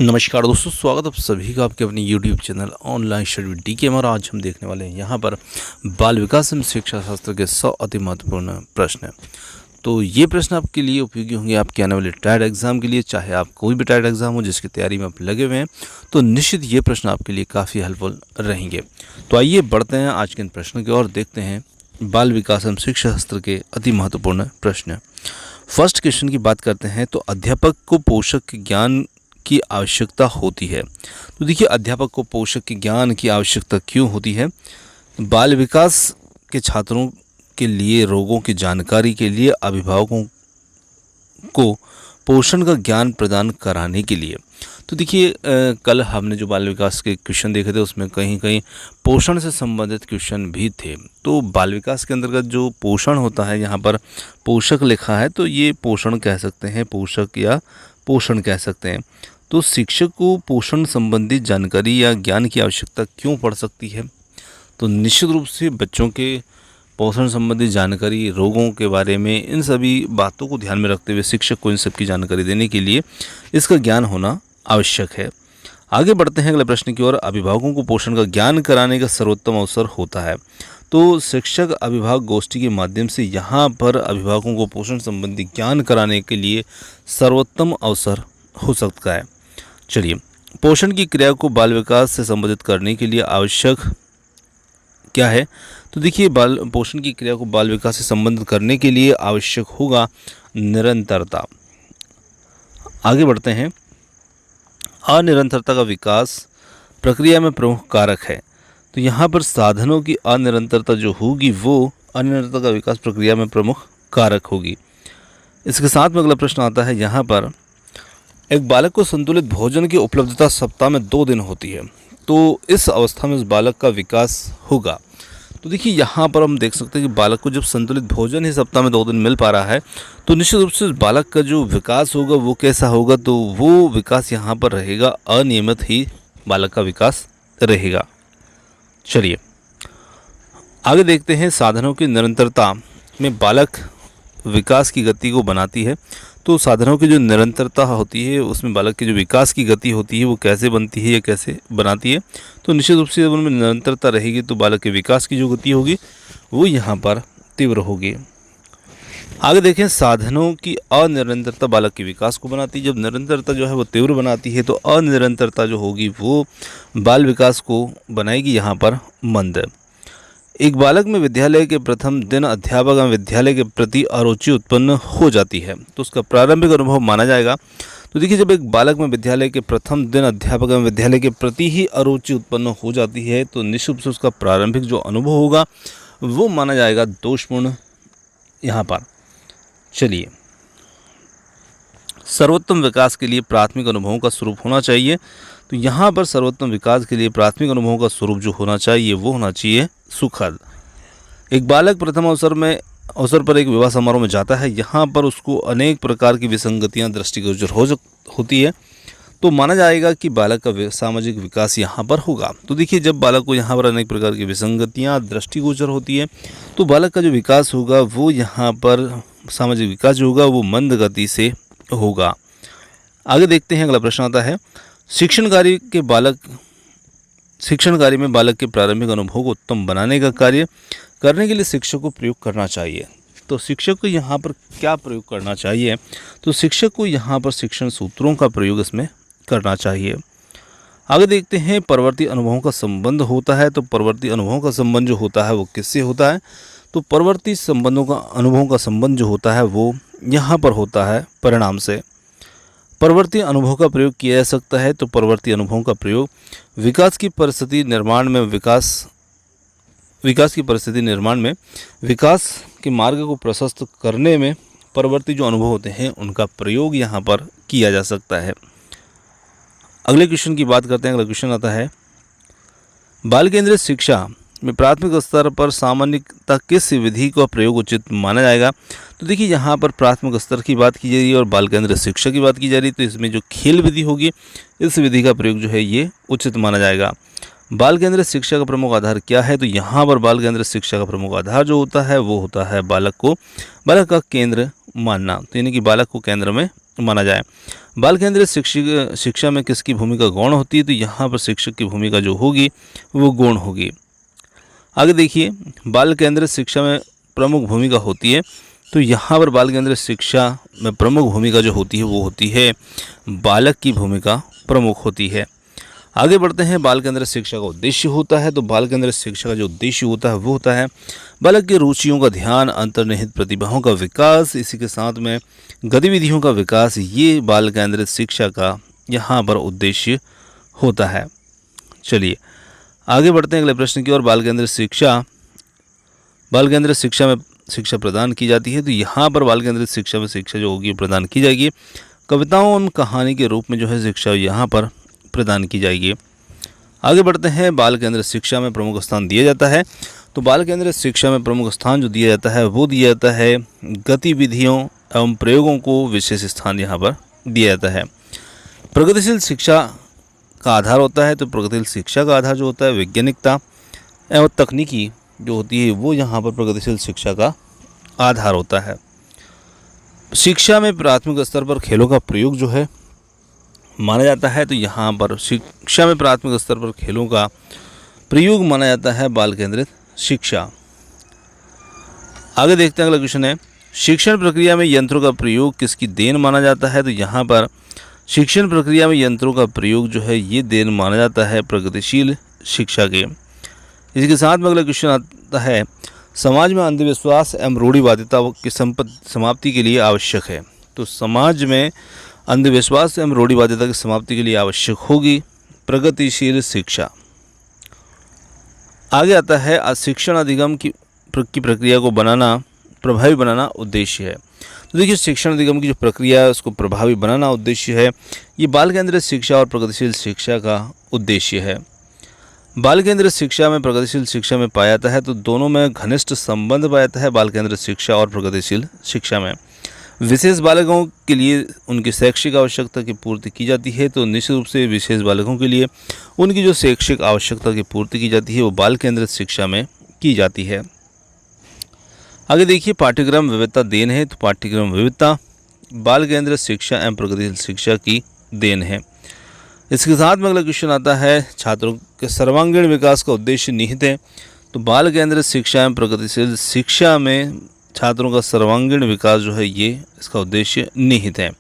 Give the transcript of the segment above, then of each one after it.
नमस्कार दोस्तों, स्वागत है आप सभी का आपके अपने YouTube channel online study with DK में। और आज हम देखने वाले हैं यहाँ पर बाल विकास एवं शिक्षा शास्त्र के 100 अति महत्वपूर्ण प्रश्न हैं। तो ये प्रश्न आपके लिए उपयोगी होंगे आपके आने वाले टाइड एग्जाम के लिए। चाहे आप कोई भी टाइड एग्जाम हो जिसकी तैयारी में आप लगे हुए हैं, तो निश्चित ये प्रश्न आपके लिए काफ़ी हेल्पफुल रहेंगे। तो आइए बढ़ते हैं आज के इन प्रश्नों की ओर, देखते हैं बाल विकास एवं शिक्षा शास्त्र के अति महत्वपूर्ण प्रश्न। फर्स्ट क्वेश्चन की बात करते हैं, तो अध्यापक को पोषक ज्ञान की आवश्यकता होती है। तो देखिए, अध्यापक को पोषक ज्ञान की आवश्यकता क्यों होती है? बाल विकास के छात्रों के लिए रोगों की जानकारी के लिए, अभिभावकों को पोषण का ज्ञान प्रदान कराने के लिए। तो देखिए, कल हमने जो बाल विकास के क्वेश्चन देखे थे उसमें कहीं कहीं पोषण से संबंधित क्वेश्चन भी थे। तो बाल विकास के अंतर्गत जो पोषण होता है, यहाँ पर पोषक लिखा है, तो ये पोषण कह सकते हैं, पोषक या पोषण कह सकते हैं। तो शिक्षक को पोषण संबंधी जानकारी या ज्ञान की आवश्यकता क्यों पड़ सकती है? तो निश्चित रूप से बच्चों के पोषण संबंधी जानकारी, रोगों के बारे में, इन सभी बातों को ध्यान में रखते हुए शिक्षक को इन सब की जानकारी देने के लिए इसका ज्ञान होना आवश्यक है। आगे बढ़ते हैं अगले प्रश्न की ओर। अभिभावकों को पोषण का ज्ञान कराने का सर्वोत्तम अवसर होता है। तो शिक्षक अभिभावक गोष्ठी के माध्यम से यहाँ पर अभिभावकों को पोषण संबंधी ज्ञान कराने के लिए सर्वोत्तम अवसर हो सकता है। चलिए, पोषण की क्रिया को बाल विकास से संबंधित करने के लिए आवश्यक क्या है? तो देखिए, बाल पोषण की क्रिया को बाल विकास से संबंधित करने के लिए आवश्यक होगा निरंतरता। आगे बढ़ते हैं। अनिरंतरता का विकास प्रक्रिया में प्रमुख कारक है। तो यहाँ पर साधनों की अनिरंतरता जो होगी वो अनिरंतरता का विकास प्रक्रिया में प्रमुख कारक होगी। इसके साथ में अगला प्रश्न आता है, यहाँ पर एक बालक को संतुलित भोजन की उपलब्धता सप्ताह में 2 दिन होती है। तो इस अवस्था में उस बालक का विकास होगा। तो देखिए, यहाँ पर हम देख सकते हैं कि बालक को जब संतुलित भोजन ही सप्ताह में 2 दिन मिल पा रहा है, तो निश्चित रूप से उस बालक का जो विकास होगा वो कैसा होगा? तो वो विकास यहाँ पर रहेगा अनियमित ही बालक का विकास रहेगा। चलिए आगे देखते हैं। साधनों की निरंतरता में बालक विकास की गति को बनाती है। तो साधनों की जो निरंतरता होती है उसमें बालक की जो विकास की गति होती है वो कैसे बनती है या कैसे बनाती है? तो निश्चित रूप से जब उनमें निरंतरता रहेगी तो बालक के विकास की जो गति होगी वो यहाँ पर तीव्र होगी। आगे देखें, साधनों की अनिरंतरता बालक के विकास को बनाती है। जब निरंतरता जो है वो तीव्र बनाती है, तो अनिरंतरता जो होगी वो बाल विकास को बनाएगी यहाँ पर मंद। एक बालक में विद्यालय के प्रथम दिन अध्यापक एवं विद्यालय के प्रति अरुचि उत्पन्न हो जाती है, तो उसका प्रारंभिक अनुभव माना जाएगा। तो देखिए, जब एक बालक में विद्यालय के प्रथम दिन अध्यापक एवं विद्यालय के प्रति ही अरुचि उत्पन्न हो जाती है, तो निश्चित रूप से उसका प्रारंभिक जो अनुभव होगा वो माना जाएगा दोषपूर्ण यहाँ पर। चलिए, सर्वोत्तम विकास के लिए प्राथमिक अनुभवों का स्वरूप होना चाहिए। तो यहाँ पर सर्वोत्तम विकास के लिए प्राथमिक अनुभवों का स्वरूप जो होना चाहिए वो होना चाहिए सुखद। एक बालक प्रथम अवसर पर एक विवाह समारोह में जाता है। यहाँ पर उसको अनेक प्रकार की विसंगतियाँ दृष्टिगोचर होती है, तो माना जाएगा कि बालक का सामाजिक विकास यहाँ पर होगा। तो देखिए, जब बालक को यहाँ पर अनेक प्रकार की विसंगतियाँ दृष्टिगोचर होती है, तो बालक का जो विकास होगा वो यहाँ पर सामाजिक विकास जो होगा वो मंद गति से होगा। आगे देखते हैं, अगला प्रश्न आता है, शिक्षण कार्य में बालक के प्रारंभिक अनुभव को उत्तम बनाने का कार्य करने के लिए शिक्षक को प्रयोग करना चाहिए। तो शिक्षक को यहाँ पर क्या प्रयोग करना चाहिए? तो शिक्षक को यहाँ पर शिक्षण सूत्रों का प्रयोग इसमें करना चाहिए। आगे देखते हैं, परवर्ती अनुभवों का संबंध होता है। तो परवर्ती अनुभवों का संबंध जो होता है वो किससे होता है? तो परवर्ती अनुभवों का संबंध जो होता है वो यहाँ पर होता है परिणाम से। परवर्ती अनुभव का प्रयोग किया जा सकता है। तो परवर्ती अनुभवों का प्रयोग विकास की परिस्थिति निर्माण में विकास के मार्ग को प्रशस्त करने में परवर्ती जो अनुभव होते हैं उनका प्रयोग यहाँ पर किया जा सकता है। अगले क्वेश्चन की बात करते हैं। अगला क्वेश्चन आता है, बाल केंद्रित शिक्षा में प्राथमिक स्तर पर सामान्यतः किस विधि का प्रयोग उचित माना जाएगा? तो देखिए, यहाँ पर प्राथमिक स्तर की बात की जा रही है और बाल केंद्रित शिक्षा की बात की जा रही है, तो इसमें जो खेल विधि होगी इस विधि का प्रयोग जो है ये उचित माना जाएगा। बाल केंद्रित शिक्षा का प्रमुख आधार क्या है? तो यहाँ पर बाल केंद्रित शिक्षा का प्रमुख आधार जो होता है वो होता है बालक का केंद्र मानना। तो यानी कि बालक को केंद्र में माना जाए। बाल केंद्रित शिक्षा में किसकी भूमिका गौण होती है? तो यहाँ पर शिक्षक की भूमिका जो होगी वो गौण होगी। आगे देखिए, बाल केंद्रित शिक्षा में प्रमुख भूमिका होती है, तो यहाँ पर बाल केंद्रित शिक्षा में प्रमुख भूमिका जो होती है वो होती है बालक की भूमिका प्रमुख होती है। आगे बढ़ते हैं, बाल केंद्रित शिक्षा का उद्देश्य होता है, तो बाल केंद्रित शिक्षा का जो उद्देश्य होता है वो होता है बालक की रुचियों का ध्यान, अंतर्निहित प्रतिभाओं का विकास, इसी के साथ में गतिविधियों का विकास, ये बाल केंद्रित शिक्षा का यहाँ पर उद्देश्य होता है। चलिए आगे बढ़ते हैं अगले प्रश्न की ओर। बाल केंद्रित शिक्षा में शिक्षा प्रदान की जाती है, तो यहाँ पर बाल केंद्रित शिक्षा में शिक्षा जो होगी प्रदान की जाएगी कविताओं और कहानी के रूप में जो है शिक्षा यहाँ पर प्रदान की जाएगी। आगे बढ़ते हैं, बाल केंद्रित शिक्षा में प्रमुख स्थान दिया जाता है, तो बाल केंद्रित शिक्षा में प्रमुख स्थान जो दिया जाता है वो दिया जाता है गतिविधियों एवं प्रयोगों को विशेष स्थान यहाँ पर दिया जाता है। प्रगतिशील शिक्षा का आधार होता है, तो प्रगतिशील शिक्षा का आधार जो होता है वैज्ञानिकता एवं तकनीकी जो होती है वो यहाँ पर प्रगतिशील शिक्षा का आधार होता है। शिक्षा में प्राथमिक स्तर पर खेलों का प्रयोग जो है माना जाता है, तो यहाँ पर शिक्षा में प्राथमिक स्तर पर खेलों का प्रयोग माना जाता है बाल केंद्रित शिक्षा। आगे देखते हैं अगला क्वेश्चन है, शिक्षण प्रक्रिया में यंत्रों का प्रयोग किसकी देन माना जाता है? तो यहाँ पर शिक्षण प्रक्रिया में यंत्रों का प्रयोग जो है ये देन माना जाता है प्रगतिशील शिक्षा के। इसी के साथ में अगला क्वेश्चन आता है, समाज में अंधविश्वास एवं रूढ़िवादिता की समाप्ति के लिए आवश्यक है, तो समाज में अंधविश्वास एवं रूढ़िवादिता की समाप्ति के लिए आवश्यक होगी प्रगतिशील शिक्षा। आगे आता है, शिक्षण अधिगम की प्रक्रिया को प्रभावी बनाना उद्देश्य है। तो देखिए, शिक्षण अधिगम की जो प्रक्रिया है उसको प्रभावी बनाना उद्देश्य है, ये बाल केंद्रित शिक्षा और प्रगतिशील शिक्षा का उद्देश्य है। बाल केंद्रित शिक्षा में प्रगतिशील शिक्षा में पाया जाता है, तो दोनों में घनिष्ठ संबंध पाया जाता है बाल केंद्रित शिक्षा और प्रगतिशील शिक्षा में। विशेष बालकों के लिए उनकी शैक्षिक आवश्यकता की पूर्ति की जाती है, तो निश्चित रूप से विशेष बालकों के लिए उनकी जो शैक्षिक आवश्यकता की पूर्ति की जाती है वो बाल केंद्रित शिक्षा में की जाती है। आगे देखिए, पाठ्यक्रम विविधता देन है, तो पाठ्यक्रम विविधता बाल केंद्रित शिक्षा एवं प्रगतिशील शिक्षा की देन है। इसके साथ में अगला क्वेश्चन आता है, छात्रों के सर्वांगीण विकास का उद्देश्य निहित है, तो बाल केंद्रित शिक्षा एवं प्रगतिशील शिक्षा में छात्रों का सर्वांगीण विकास जो है ये इसका उद्देश्य निहित है।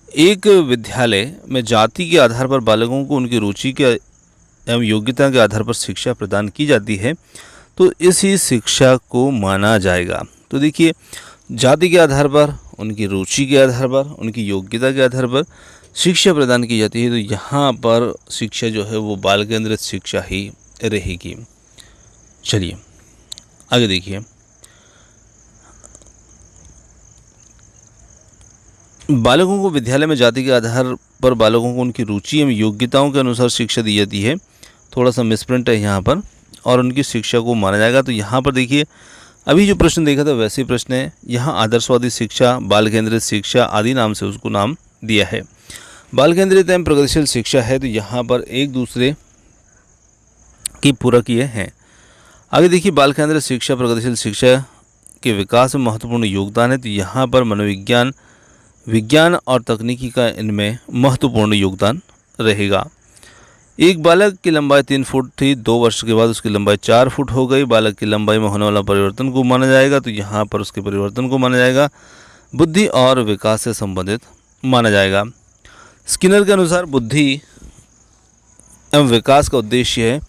एक विद्यालय में जाति के आधार पर बालकों को उनकी रुचि के एवं योग्यता के आधार पर शिक्षा प्रदान की जाती है, तो इसी शिक्षा को माना जाएगा। तो देखिए, जाति के आधार पर, उनकी रुचि के आधार पर, उनकी योग्यता के आधार पर शिक्षा प्रदान की जाती है, तो यहाँ पर शिक्षा जो है वो बाल केंद्रित शिक्षा ही रहेगी। चलिए आगे देखिए, बालकों को विद्यालय में जाति के आधार पर बालकों को उनकी रुचि एवं योग्यताओं के अनुसार शिक्षा दी जाती है, थोड़ा सा मिसप्रिंट है यहाँ पर, और उनकी शिक्षा को माना जाएगा। तो यहाँ पर देखिए, अभी जो प्रश्न देखा था वैसे ही प्रश्न है, यहाँ आदर्शवादी शिक्षा, बाल केंद्रित शिक्षा आदि नाम से उसको नाम दिया है। बाल केंद्रित एवं प्रगतिशील शिक्षा है, तो यहाँ पर एक दूसरे की पूरक ये हैं। आगे देखिए, बाल केंद्रित शिक्षा प्रगतिशील शिक्षा के विकास में महत्वपूर्ण योगदान है, तो यहाँ पर मनोविज्ञान, विज्ञान और तकनीकी का इनमें महत्वपूर्ण योगदान रहेगा। एक बालक की लंबाई 3 फुट थी, 2 वर्ष के बाद उसकी लंबाई 4 फुट हो गई। बालक की लंबाई में होने वाला परिवर्तन को माना जाएगा, तो यहाँ पर उसके परिवर्तन को माना जाएगा बुद्धि और विकास से संबंधित माना जाएगा। स्किनर के अनुसार बुद्धि एवं विकास का उद्देश्य है,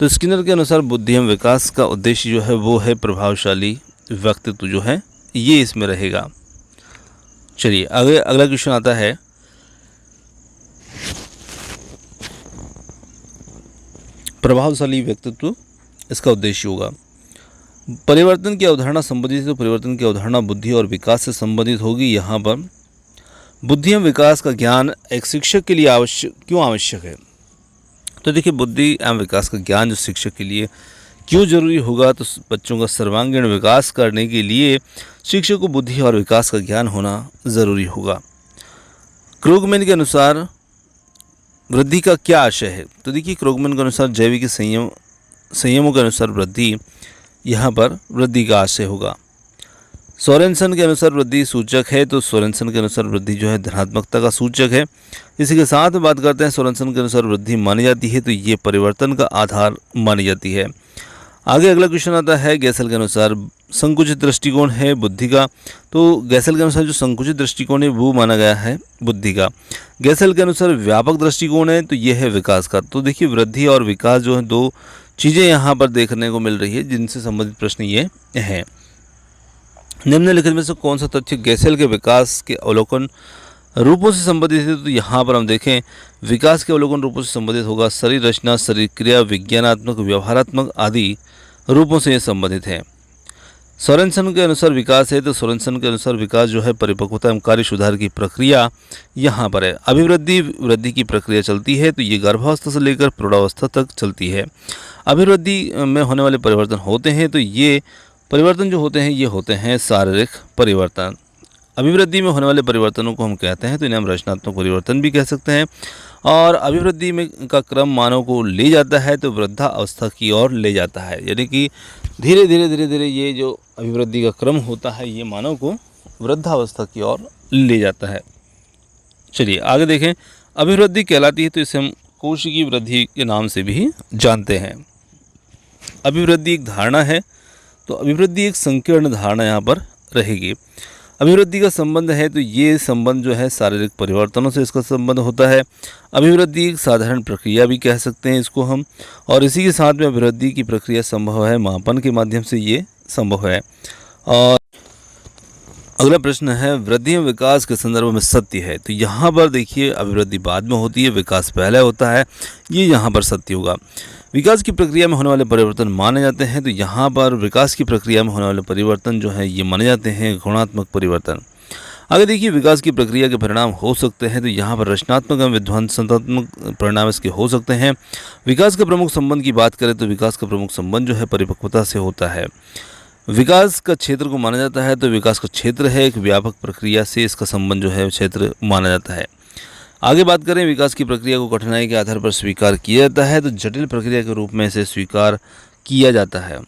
तो स्किनर के अनुसार बुद्धि एवं विकास का उद्देश्य जो है वो है प्रभावशाली व्यक्तित्व जो है ये इसमें रहेगा। चलिए आगे अगला क्वेश्चन आता है, प्रभावशाली व्यक्तित्व इसका उद्देश्य होगा। परिवर्तन की अवधारणा संबंधित है, तो परिवर्तन की अवधारणा बुद्धि और विकास से संबंधित होगी। यहाँ पर बुद्धि एवं विकास का ज्ञान एक शिक्षक के लिए आवश्यक है? तो देखिए, बुद्धि एवं विकास का ज्ञान जो शिक्षक के लिए क्यों जरूरी होगा, तो बच्चों का सर्वांगीण विकास करने के लिए शिक्षक को बुद्धि और विकास का ज्ञान होना ज़रूरी होगा। क्रूगमैन के अनुसार वृद्धि का क्या आशय है? तो देखिए, क्रूगमैन के अनुसार जैविक संयमों के अनुसार वृद्धि, यहाँ पर वृद्धि का आशय होगा। सोरेनसन के अनुसार वृद्धि सूचक है, तो सोरेनसन के अनुसार वृद्धि जो है धनात्मकता का सूचक है। इसी के साथ में बात करते हैं सोरेनसन के अनुसार वृद्धि मानी जाती है तो ये परिवर्तन का आधार मानी जाती है। आगे अगला क्वेश्चन आता है गैसल के अनुसार संकुचित दृष्टिकोण है बुद्धि का, तो गैसल के अनुसार जो संकुचित दृष्टिकोण है वो माना गया है बुद्धि का। गैसल के अनुसार व्यापक दृष्टिकोण है तो ये है विकास का। तो देखिए वृद्धि और विकास जो है दो चीज़ें यहाँ पर देखने को मिल रही है जिनसे संबंधित प्रश्न ये है। निम्नलिखित में से कौन सा तथ्य गैसल के विकास के अवलोकन रूपों से संबंधित है, तो यहाँ पर हम देखें विकास के अवलोकन रूपों से संबंधित होगा शरीर रचना, शरीर क्रिया, विज्ञानात्मक, व्यवहारात्मक आदि रूपों से ये संबंधित है। सोरेनसन के अनुसार विकास है तो सोरेनसन के अनुसार विकास जो है परिपक्वता एवं कार्य सुधार की प्रक्रिया यहाँ पर है। अभिवृद्धि वृद्धि की प्रक्रिया चलती है तो ये गर्भावस्था से लेकर प्रौढ़ावस्था तक चलती है। अभिवृद्धि में होने वाले परिवर्तन होते हैं तो ये परिवर्तन जो होते हैं ये होते हैं शारीरिक परिवर्तन। अभिवृद्धि में होने वाले परिवर्तनों को हम कहते हैं तो इन्हें हम रचनात्मक परिवर्तन भी कह सकते हैं। और अभिवृद्धि में का क्रम मानव को ले जाता है तो वृद्धा अवस्था की ओर ले जाता है, यानी कि धीरे धीरे ये जो अभिवृद्धि का क्रम होता है ये मानव को वृद्धावस्था की ओर ले जाता है। चलिए आगे देखें, अभिवृद्धि कहलाती है तो इसे हम कोशिकीय वृद्धि के नाम से भी जानते हैं। अभिवृद्धि एक धारणा है तो अभिवृद्धि एक संकीर्ण धारणा यहाँ पर रहेगी। अभिवृद्धि का संबंध है तो ये संबंध जो है शारीरिक परिवर्तनों से इसका संबंध होता है। अभिवृद्धि एक साधारण प्रक्रिया भी कह सकते हैं इसको हम, और इसी के साथ में अभिवृद्धि की प्रक्रिया संभव है, मापन के माध्यम से ये संभव है। और अगला प्रश्न है वृद्धि एवं विकास के संदर्भ में सत्य है, तो यहाँ पर देखिए अभिवृद्धि बाद में होती है, विकास पहले होता है, ये यहाँ पर सत्य होगा। विकास की प्रक्रिया में होने वाले परिवर्तन माने जाते हैं तो यहाँ पर विकास की प्रक्रिया में होने वाले परिवर्तन जो है ये माने जाते हैं गुणात्मक परिवर्तन। आगे देखिए विकास की प्रक्रिया के परिणाम हो सकते हैं तो यहाँ पर रचनात्मक एवं विध्वंसात्मक परिणाम इसके हो सकते हैं। विकास के प्रमुख संबंध की बात करें तो विकास का प्रमुख संबंध जो है परिपक्वता से होता है। विकास का क्षेत्र को माना जाता है तो विकास का क्षेत्र है एक व्यापक प्रक्रिया से इसका संबंध जो है क्षेत्र माना जाता है। आगे बात करें विकास की प्रक्रिया को कठिनाई के आधार पर स्वीकार किया जाता है तो जटिल प्रक्रिया के रूप में इसे स्वीकार किया जाता है।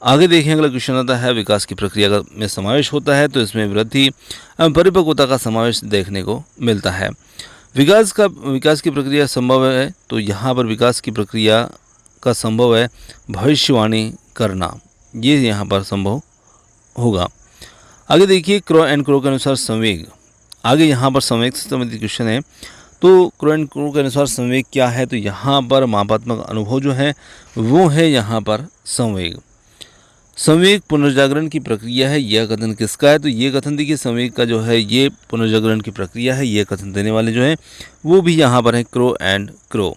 आगे देखें अगला क्वेश्चन आता है विकास की प्रक्रिया में समावेश होता है तो इसमें वृद्धि एवं परिपक्वता का समावेश देखने को मिलता है। विकास की प्रक्रिया संभव है तो यहाँ पर विकास की प्रक्रिया का संभव है भविष्यवाणी करना, ये यहाँ पर संभव होगा। आगे देखिए क्रो एंड क्रो के अनुसार संवेग, आगे यहाँ पर संवेग से संबंधित क्वेश्चन है तो क्रो एंड क्रो के अनुसार संवेग क्या है, तो यहाँ पर मापात्मक अनुभव जो है वो है यहाँ पर संवेग। संवेग पुनर्जागरण की प्रक्रिया है, यह कथन किसका है, तो ये कथन देखिए संवेग का जो है ये पुनर्जागरण की प्रक्रिया है, ये कथन देने वाले जो है वो भी यहाँ पर है क्रो एंड क्रो।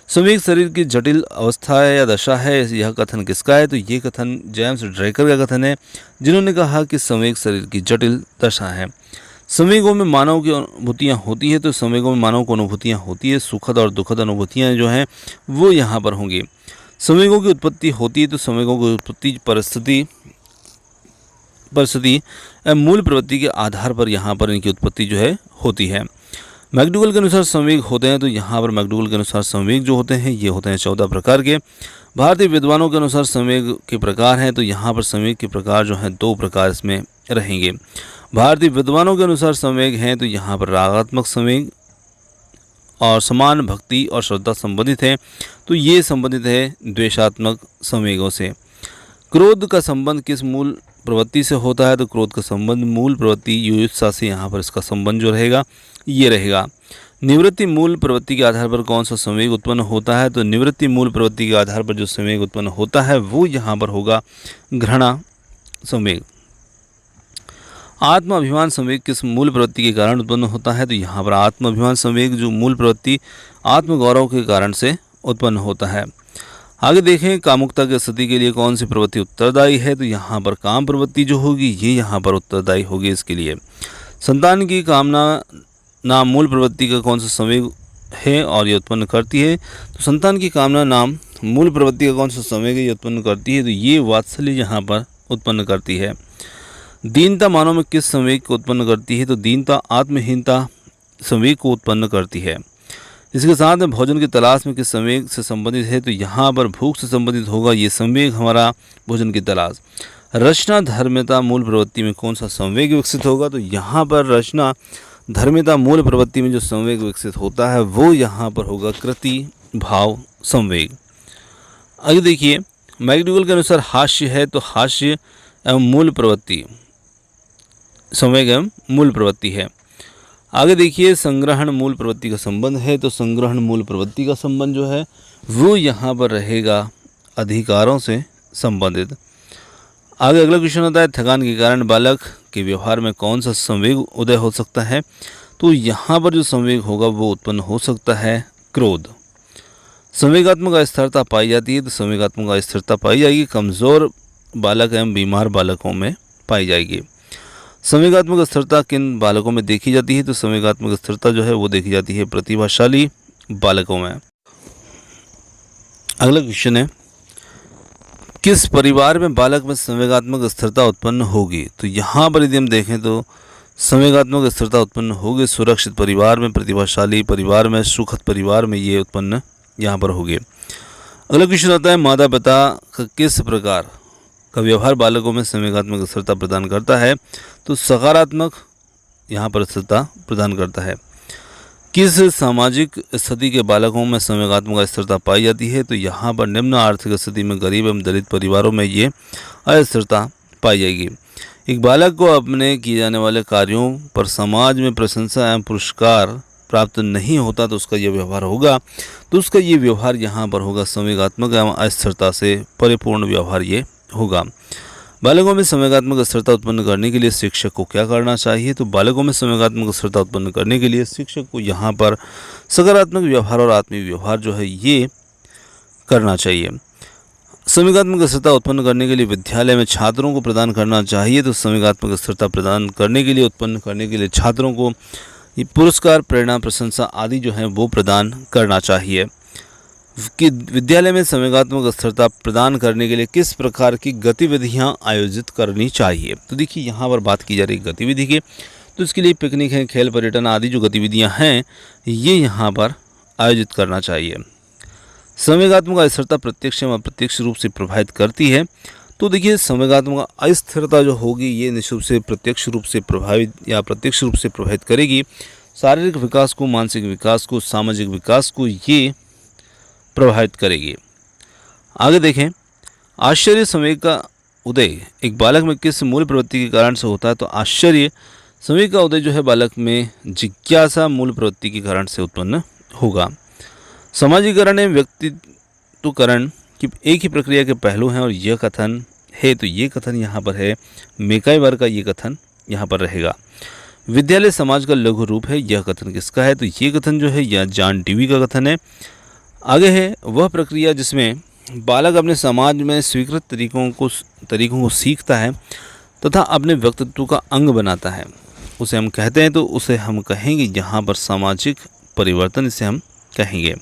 संवेग शरीर की जटिल अवस्था है या दशा है, यह कथन किसका है, तो ये कथन जेम्स ड्रेकर का कथन है जिन्होंने कहा कि संवेग शरीर की जटिल दशा है। संवेगों में मानव की अनुभूतियाँ होती है तो संवेगों में मानव को अनुभूतियाँ होती है, सुखद और दुखद अनुभूतियाँ जो हैं वो यहाँ पर होंगी। संवेगों की उत्पत्ति होती है तो संवेगों की उत्पत्ति परिस्थिति मूल प्रवृत्ति के आधार पर यहाँ पर इनकी उत्पत्ति जो है होती है। मैकडूगल के अनुसार संवेग होते हैं तो यहाँ पर मैकडूगल के अनुसार संवेग जो होते हैं ये होते हैं 14 प्रकार के। भारतीय विद्वानों के अनुसार संवेग के प्रकार हैं तो यहाँ पर संवेग के प्रकार जो हैं 2 प्रकार इसमें रहेंगे। भारतीय विद्वानों के अनुसार संवेग हैं तो यहाँ पर रागात्मक संवेग और समान भक्ति और श्रद्धा संबंधित है तो ये संबंधित है द्वेषात्मक संवेगों से। क्रोध का संबंध किस मूल प्रवृत्ति से होता है, तो क्रोध का संबंध मूल प्रवृत्ति युयुत्सा से यहाँ पर इसका संबंध जो रहेगा ये रहेगा। निवृत्ति मूल प्रवृत्ति के आधार पर कौन सा संवेग उत्पन्न होता है, तो निवृत्ति मूल प्रवृत्ति के आधार पर जो संवेग उत्पन्न होता है वो यहाँ पर होगा घृणा संवेग। आत्म अभिमान संवेग किस मूल प्रवृत्ति के कारण उत्पन्न होता है, तो यहाँ पर आत्म अभिमान संवेग जो मूल प्रवृत्ति आत्मगौरव के कारण से उत्पन्न होता है। आगे देखें कामुकता की स्थिति के लिए कौन सी प्रवृत्ति उत्तरदायी है, तो यहाँ पर काम प्रवृत्ति जो होगी ये यहाँ पर उत्तरदायी होगी इसके लिए। संतान की कामना नाम मूल प्रवृत्ति का कौन सा संवेग है और ये उत्पन्न करती है, तो संतान की कामना नाम मूल प्रवृत्ति का कौन सा संवेग ये उत्पन्न करती है, तो ये वात्सल्य यहाँ पर उत्पन्न करती है। दीनता मानव में किस संवेग को उत्पन्न करती है, तो दीनता आत्महीनता संवेग को उत्पन्न करती है। इसके साथ में भोजन की तलाश में किस संवेग से संबंधित है, तो यहाँ पर भूख से संबंधित होगा ये संवेग हमारा भोजन की तलाश। रचना धर्मिता मूल प्रवृत्ति में कौन सा संवेग विकसित होगा? तो यहाँ पर रचना धर्मिता मूल प्रवृत्ति में जो संवेग विकसित होता है वो यहाँ पर होगा कृति भाव संवेग। आगे देखिए, मैकडूगल के अनुसार हास्य है तो हास्य एवं मूल प्रवृत्ति संवेग एवं मूल प्रवृत्ति है। आगे देखिए, संग्रहण मूल प्रवृत्ति का संबंध है तो संग्रहण मूल प्रवृत्ति का संबंध जो है वो यहाँ पर रहेगा अधिकारों से संबंधित। आगे अगला क्वेश्चन होता है, थकान के कारण बालक के व्यवहार में कौन सा संवेग उदय हो सकता है? तो यहाँ पर जो संवेग होगा वो उत्पन्न हो सकता है क्रोध। संवेगात्मक अस्थिरता पाई जाती है तो संवेगात्मक अस्थिरता पाई जाएगी कमज़ोर बालक एवं बीमार बालकों में पाई जाएगी। संवेगात्मक स्थिरता किन बालकों में देखी जाती है? तो संवेगात्मक स्थिरता जो है वो देखी जाती है प्रतिभाशाली बालकों में। अगला क्वेश्चन है, किस परिवार में बालक में संवेगात्मक स्थिरता उत्पन्न होगी? तो यहाँ पर यदि हम देखें तो संवेगात्मक स्थिरता उत्पन्न होगी सुरक्षित परिवार में, प्रतिभाशाली परिवार में, सुखद परिवार में ये उत्पन्न यहाँ पर होगी। अगला क्वेश्चन आता है, माता पिता का किस प्रकार का व्यवहार बालकों में संवेगात्मक स्थिरता प्रदान करता है? तो सकारात्मक यहाँ पर स्थिरता प्रदान करता है। किस सामाजिक स्थिति के बालकों में संवेगात्मक स्थिरता पाई जाती है? तो यहाँ पर निम्न आर्थिक स्थिति में गरीब एवं दलित परिवारों में ये अस्थिरता पाई जाएगी। एक बालक को अपने किए जाने वाले कार्यों पर समाज में प्रशंसा एवं पुरस्कार प्राप्त नहीं होता तो उसका ये व्यवहार होगा, तो उसका ये व्यवहार यहाँ पर होगा संवेगात्मक एवं अस्थिरता से परिपूर्ण व्यवहार ये होगा। बालकों में संवेगात्मक स्थिरता उत्पन्न करने के लिए शिक्षक को क्या करना चाहिए? तो बालकों में संवेगात्मक स्थिरता उत्पन्न करने के लिए शिक्षक को यहाँ पर सकारात्मक व्यवहार और आत्मीय व्यवहार जो है ये करना चाहिए। संवेगात्मक स्थिरता उत्पन्न करने के लिए विद्यालय में छात्रों को प्रदान करना चाहिए तो संवेगात्मक स्थिरता प्रदान करने के लिए उत्पन्न करने के लिए छात्रों को ये पुरस्कार, प्रेरणा, प्रशंसा आदि जो है वो प्रदान करना चाहिए। कि विद्यालय में संवेगात्मक स्थिरता प्रदान करने के लिए किस प्रकार की गतिविधियां आयोजित करनी चाहिए? तो देखिए यहाँ पर बात की जा रही है गतिविधि की, तो इसके लिए पिकनिक है, खेल पर्यटन आदि जो गतिविधियां हैं ये यहाँ पर आयोजित करना चाहिए। संवेगात्मक अस्थिरता प्रत्यक्ष एवं अप्रत्यक्ष रूप से प्रभावित करती है। तो देखिए संवेगात्मक अस्थिरता जो होगी ये निश्चित रूप से प्रत्यक्ष रूप से प्रभावित या प्रत्यक्ष रूप से प्रभावित करेगी शारीरिक विकास को, मानसिक विकास को, सामाजिक विकास को ये प्रभावित करेगी। आगे देखें, आश्चर्य संवेग का उदय एक बालक में किस मूल प्रवृत्ति के कारण से होता है? तो आश्चर्य संवेग का उदय जो है बालक में जिज्ञासा मूल प्रवृत्ति के कारण से उत्पन्न होगा। समाजीकरण एवं व्यक्तित्वकरण की एक ही प्रक्रिया के पहलू हैं और यह कथन है, तो ये कथन यहाँ पर है मेकाइवर का, ये कथन यहाँ पर रहेगा। विद्यालय समाज का लघु रूप है, यह कथन किसका है? तो ये कथन जो है यह जॉन डेवी का कथन है। आगे है, वह प्रक्रिया जिसमें बालक अपने समाज में स्वीकृत तरीकों को सीखता है तथा अपने व्यक्तित्व का अंग बनाता है, उसे हम कहते हैं, तो उसे हम कहेंगे यहाँ पर सामाजिक परिवर्तन, इसे हम कहेंगे।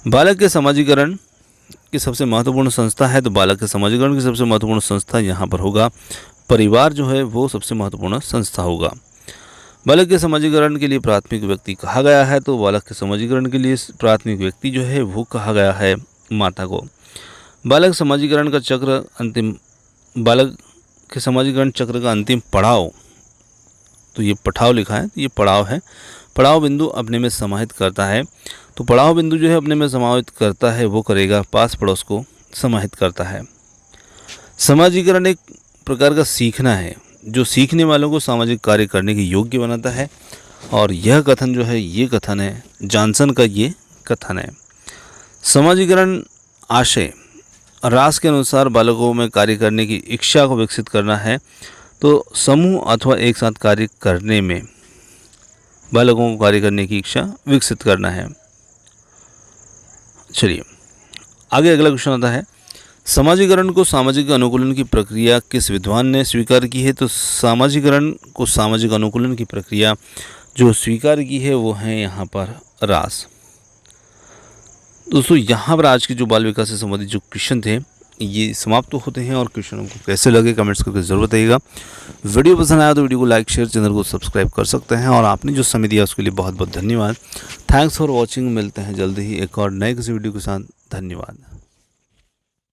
बालक के समाजीकरण की सबसे महत्वपूर्ण संस्था है, तो बालक के समाजीकरण की सबसे महत्वपूर्ण संस्था यहाँ पर होगा परिवार जो है वो सबसे महत्वपूर्ण संस्था होगा। बालक के समाजीकरण के लिए प्राथमिक व्यक्ति कहा गया है, तो बालक के समाजीकरण के लिए प्राथमिक व्यक्ति जो है वो कहा गया है माता को। बालक समाजीकरण का चक्र अंतिम, बालक के समाजीकरण चक्र का अंतिम पड़ाव, तो ये पड़ाव लिखा है, तो ये पड़ाव है। पड़ाव बिंदु अपने में समाहित करता है, तो पड़ाव बिंदु जो है अपने में समाहित करता है वो करेगा पास पड़ोस को समाहित करता है। समाजीकरण एक प्रकार का सीखना है जो सीखने वालों को सामाजिक कार्य करने के योग्य बनाता है, और यह कथन जो है ये कथन है जॉनसन का, ये कथन है। समाजीकरण आशय रास के अनुसार बालकों में कार्य करने की इच्छा को विकसित करना है, तो समूह अथवा एक साथ कार्य करने में बालकों को कार्य करने की इच्छा विकसित करना है। चलिए आगे अगला क्वेश्चन आता है, समाजीकरण को सामाजिक अनुकूलन की प्रक्रिया किस विद्वान ने स्वीकार की है? तो समाजीकरण को सामाजिक अनुकूलन की प्रक्रिया जो स्वीकार की है वो है यहाँ पर रास। दोस्तों यहाँ पर आज के जो बाल विकास से संबंधित जो क्वेश्चन थे ये समाप्त होते हैं, और क्वेश्चनों को कैसे लगे कमेंट्स करके ज़रूर बताइएगा। वीडियो पसंद आया तो वीडियो को लाइक शेयर, चैनल को सब्सक्राइब कर सकते हैं, और आपने जो समय दिया उसके लिए बहुत बहुत धन्यवाद। Thanks for watching. मिलते हैं जल्दी ही एक और नए किसी वीडियो के साथ। धन्यवाद।